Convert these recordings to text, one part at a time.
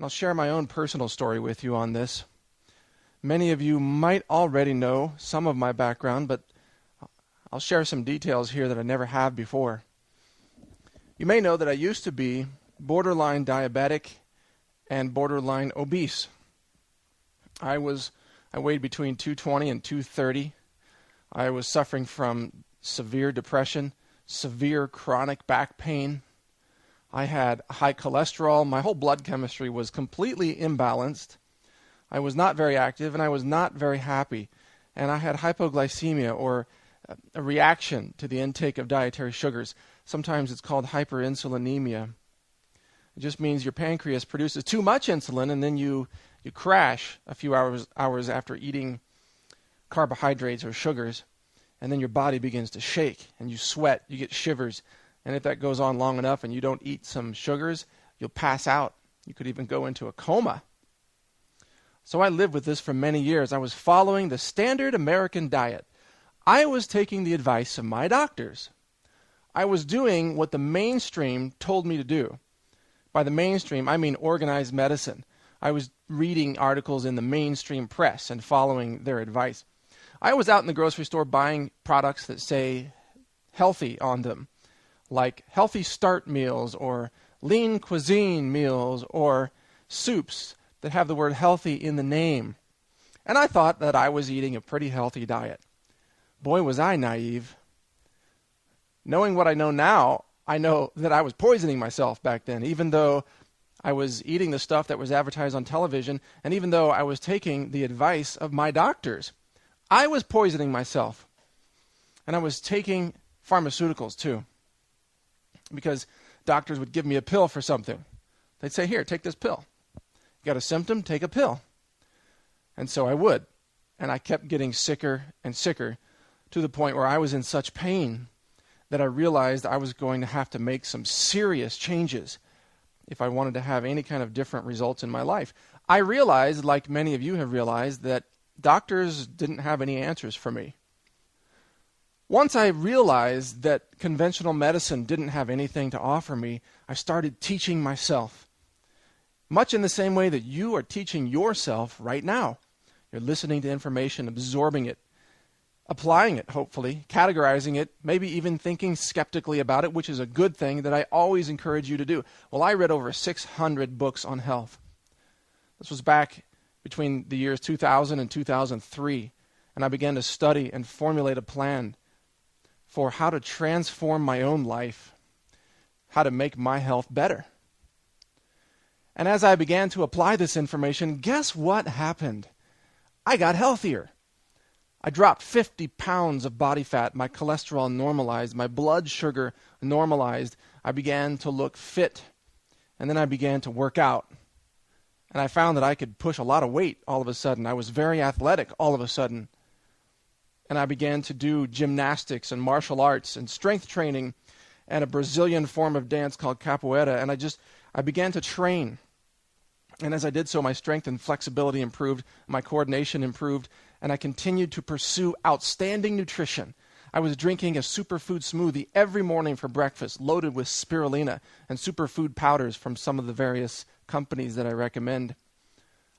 And I'll share my own personal story with you on this. Many of you might already know some of my background, but I'll share some details here that I never have before. You may know that I used to be borderline diabetic and borderline obese. I weighed between 220 and 230. I was suffering from severe depression, severe chronic back pain. I had high cholesterol. My whole blood chemistry was completely imbalanced. I was not very active, and I was not very happy. And I had hypoglycemia, or a reaction to the intake of dietary sugars. Sometimes it's called hyperinsulinemia. It just means your pancreas produces too much insulin, and then you crash a few hours after eating carbohydrates or sugars, and then your body begins to shake, and you sweat, you get shivers. And if that goes on long enough and you don't eat some sugars, you'll pass out. You could even go into a coma. So I lived with this for many years. I was following the standard American diet. I was taking the advice of my doctors. I was doing what the mainstream told me to do. By the mainstream, I mean organized medicine. I was reading articles in the mainstream press and following their advice. I was out in the grocery store buying products that say healthy on them, like healthy start meals or lean cuisine meals or soups that have the word healthy in the name. And I thought that I was eating a pretty healthy diet. Boy, was I naive. Knowing what I know now, I know that I was poisoning myself back then, even though I was eating the stuff that was advertised on television, and even though I was taking the advice of my doctors. I was poisoning myself. And I was taking pharmaceuticals too, because doctors would give me a pill for something. They'd say, here, take this pill. You got a symptom? Take a pill. And so I would. And I kept getting sicker and sicker to the point where I was in such pain that I realized I was going to have to make some serious changes if I wanted to have any kind of different results in my life. I realized, like many of you have realized, that doctors didn't have any answers for me. Once I realized that conventional medicine didn't have anything to offer me, I started teaching myself. Much in the same way that you are teaching yourself right now. You're listening to information, absorbing it, applying it, hopefully, categorizing it, maybe even thinking skeptically about it, which is a good thing that I always encourage you to do. Well, I read over 600 books on health. This was back between the years 2000 and 2003, and I began to study and formulate a plan for how to transform my own life, how to make my health better. And as I began to apply this information, guess what happened? I got healthier. I dropped 50 pounds of body fat. My cholesterol normalized. My blood sugar normalized. I began to look fit. And then I began to work out. And I found that I could push a lot of weight all of a sudden. I was very athletic all of a sudden. And I began to do gymnastics and martial arts and strength training and a Brazilian form of dance called capoeira. And I began to train. And as I did so, my strength and flexibility improved, my coordination improved, and I continued to pursue outstanding nutrition. I was drinking a superfood smoothie every morning for breakfast, loaded with spirulina and superfood powders from some of the various companies that I recommend.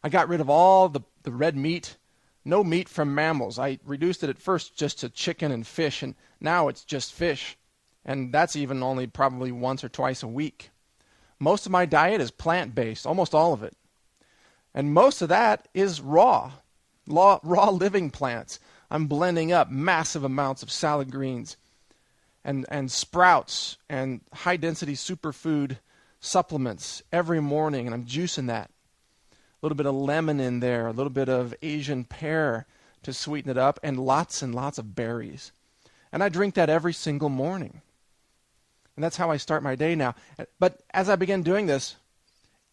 I got rid of all the red meat, no meat from mammals. I reduced it at first just to chicken and fish, and now it's just fish. And that's even only probably once or twice a week. Most of my diet is plant-based, almost all of it. And most of that is raw living plants. I'm blending up massive amounts of salad greens and sprouts and high-density superfood supplements every morning, and I'm juicing that. A little bit of lemon in there, a little bit of Asian pear to sweeten it up, and lots of berries. And I drink that every single morning. And that's how I start my day now. But as I began doing this,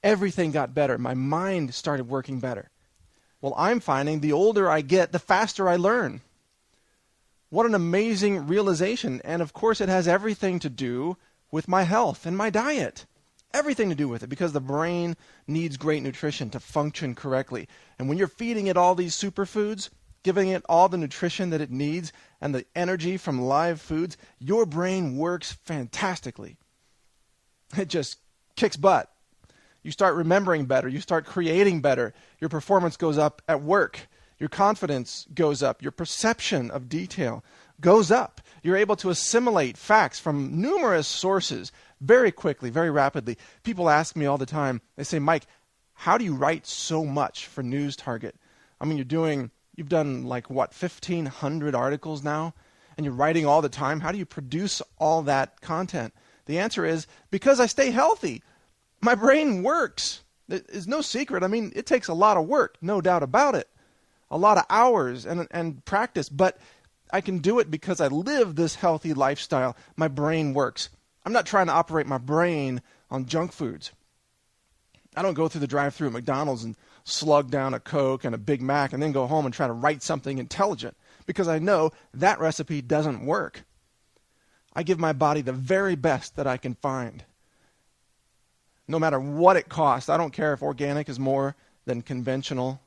everything got better. My mind started working better. Well, I'm finding the older I get, the faster I learn. What an amazing realization. And of course, it has everything to do with my health and my diet. Everything to do with it, because the brain needs great nutrition to function correctly. And when you're feeding it all these superfoods, giving it all the nutrition that it needs and the energy from live foods, your brain works fantastically. It just kicks butt. You start remembering better. You start creating better. Your performance goes up at work. Your confidence goes up. Your perception of detail goes up. You're able to assimilate facts from numerous sources very quickly, very rapidly. People ask me all the time, they say, Mike, how do you write so much for News Target? I mean, you've done like, 1,500 articles now, and you're writing all the time. How do you produce all that content? The answer is, because I stay healthy. My brain works. It's no secret. I mean, it takes a lot of work, no doubt about it. A lot of hours and practice, but I can do it because I live this healthy lifestyle. My brain works. I'm not trying to operate my brain on junk foods. I don't go through the drive-thru at McDonald's and slug down a Coke and a Big Mac and then go home and try to write something intelligent, because I know that recipe doesn't work. I give my body the very best that I can find, no matter what it costs. I don't care if organic is more than conventional.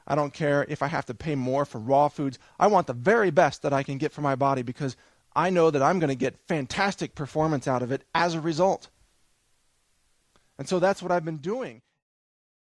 I don't care if I have to pay more for raw foods. I want the very best that I can get for my body, because I know that I'm going to get fantastic performance out of it as a result. And so that's what I've been doing.